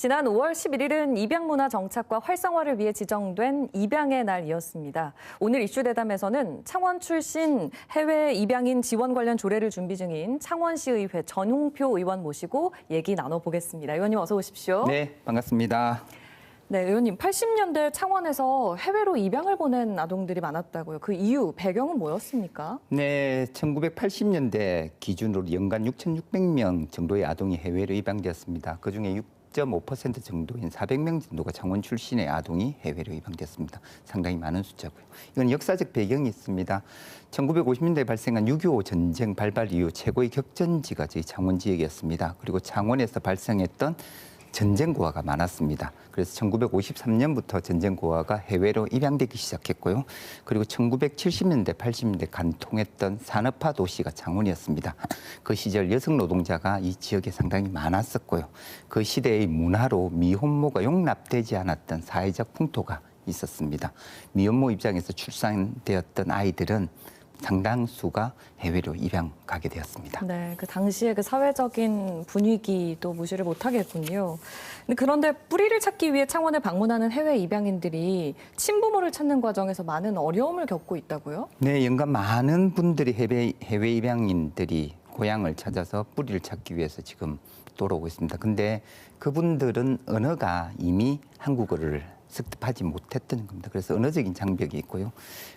지난 5월 11일은 입양문화 정착과 활성화를 위해 지정된 입양의 날이었습니다. 오늘 이슈대담에서는 창원 출신 해외 입양인 지원 관련 조례를 준비 중인 창원시의회 전홍표 의원 모시고 얘기 나눠보겠습니다. 의원님 어서 오십시오. 네, 반갑습니다. 네, 의원님 80년대 창원에서 해외로 입양을 보낸 아동들이 많았다고요. 그 이유, 배경은 뭐였습니까? 네, 1980년대 기준으로 연간 6,600명 정도의 아동이 해외로 입양되었습니다. 그중에 6.5% 정도인 400명 정도가 창원 출신의 아동이 해외로 입양됐습니다. 상당히 많은 숫자고요. 이건 역사적 배경이 있습니다. 1950년대에 발생한 6.25 전쟁 발발 이후 최고의 격전지가 저희 창원 지역이었습니다. 그리고 창원에서 발생했던 전쟁 고아가 많았습니다. 그래서 1953년부터 전쟁 고아가 해외로 입양되기 시작했고요. 그리고 1970년대, 80년대 간통했던 산업화 도시가 창원이었습니다. 그 시절 여성 노동자가 이 지역에 상당히 많았었고요. 그 시대의 문화로 미혼모가 용납되지 않았던 사회적 풍토가 있었습니다. 미혼모 입장에서 출산되었던 아이들은 상당수가 해외로 입양 가게 되었습니다. 네, 그 당시에 그 사회적인 분위기도 무시를 못하겠군요. 그런데 뿌리를 찾기 위해 창원에 방문하는 해외 입양인들이 친부모를 찾는 과정에서 많은 어려움을 겪고 있다고요? 네, 연간 많은 분들이 해외 입양인들이 고향을 찾아서 뿌리를 찾기 위해서 지금 돌아오고 있습니다. 근데 그분들은 언어가 이미 한국어를 습득하지 못했던 겁니다. 그래서 언어적인 장벽이 있고요.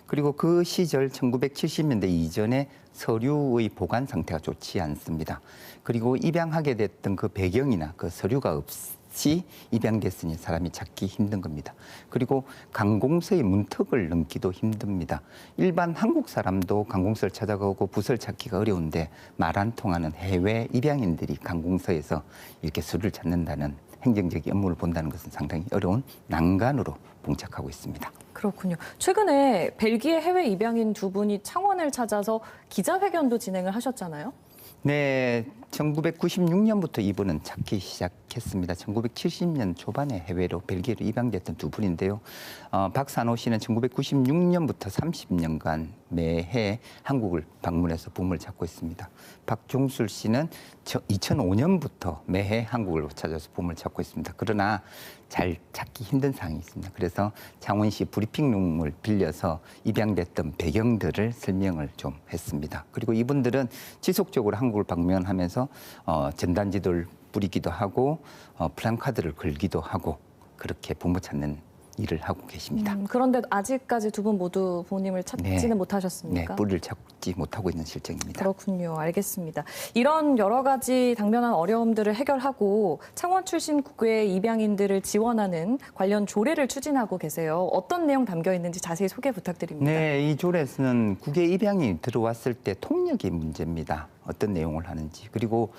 그리고 그 시절 1970년대 이전에 서류의 보관 상태가 좋지 않습니다. 그리고 입양하게 됐던 그 배경이나 그 서류가 없이 입양됐으니 사람이 찾기 힘든 겁니다. 그리고 관공서의 문턱을 넘기도 힘듭니다. 일반 한국 사람도 관공서를 찾아가고 부서를 찾기가 어려운데 말 안 통하는 해외 입양인들이 관공서에서 이렇게 서류를 찾는다는 행정적인 업무를 본다는 것은 상당히 어려운 난관으로 봉착하고 있습니다. 그렇군요. 최근에 벨기에 해외 입양인 두 분이 창원을 찾아서 기자회견도 진행을 하셨잖아요. 네, 1996년부터 이분은 찾기 시작했습니다. 1970년 초반에 해외로 벨기에로 입양됐던 두 분인데요. 박산호 씨는 1996년부터 30년간 매해 한국을 방문해서 부모를 찾고 있습니다. 박종술 씨는 2005년부터 매해 한국을 찾아서 부모를 찾고 있습니다. 그러나 잘 찾기 힘든 상황이 있습니다. 그래서 창원시 브리핑룸을 빌려서 입양됐던 배경들을 설명을 좀 했습니다. 그리고 이분들은 지속적으로 한국을 방문하면서 전단지를 뿌리기도 하고 플랜카드를 걸기도 하고 그렇게 부모 찾는 일을 하고 계십니다. 그런데 아직까지 두 분 모두 부모님을 찾지는 못하셨습니까? 네, 뿌리를 찾지 못하고 있는 실정입니다. 그렇군요. 알겠습니다. 이런 여러 가지 당면한 어려움들을 해결하고 창원 출신 국외 입양인들을 지원하는 관련 조례를 추진하고 계세요. 어떤 내용 담겨 있는지 자세히 소개 부탁드립니다. 네, 이 조례에서는 국외 입양이 들어왔을 때 통역이 문제입니다. 어떤 내용을 하는지. 그리고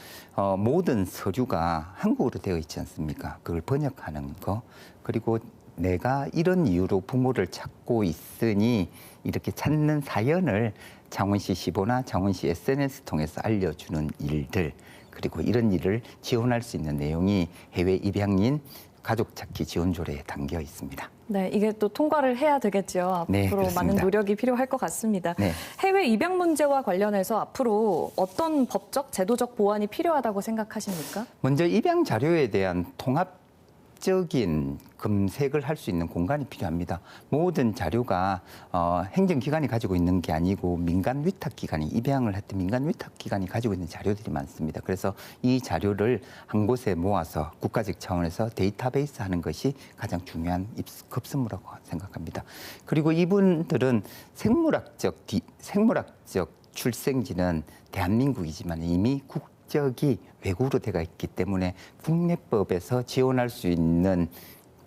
모든 서류가 한국어로 되어 있지 않습니까? 그걸 번역하는 거. 그리고 내가 이런 이유로 부모를 찾고 있으니 이렇게 찾는 사연을 창원시 시보나 창원시 SNS 통해서 알려주는 일들, 그리고 이런 일을 지원할 수 있는 내용이 해외 입양인 가족 찾기 지원 조례에 담겨 있습니다. 네, 이게 또 통과를 해야 되겠죠. 네, 앞으로 그렇습니다. 많은 노력이 필요할 것 같습니다. 네. 해외 입양 문제와 관련해서 앞으로 어떤 법적, 제도적 보완이 필요하다고 생각하십니까? 먼저 입양 자료에 대한 통합적인 검색을 할 수 있는 공간이 필요합니다. 모든 자료가 행정기관이 가지고 있는 게 아니고 민간 위탁기관이 입양을 했던 민간 위탁기관이 가지고 있는 자료들이 많습니다. 그래서 이 자료를 한 곳에 모아서 국가적 차원에서 데이터베이스 하는 것이 가장 중요한 급선무라고 생각합니다. 그리고 이분들은 생물학적 출생지는 대한민국이지만 이미 국적이 외국으로 되어 있기 때문에 국내법에서 지원할 수 있는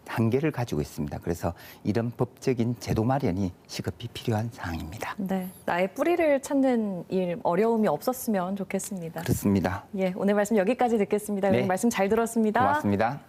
한계를 가지고 있습니다. 그래서 이런 법적인 제도 마련이 시급히 필요한 사항입니다. 네, 나의 뿌리를 찾는 일 어려움이 없었으면 좋겠습니다. 그렇습니다. 예, 오늘 말씀 여기까지 듣겠습니다. 네. 말씀 잘 들었습니다. 고맙습니다.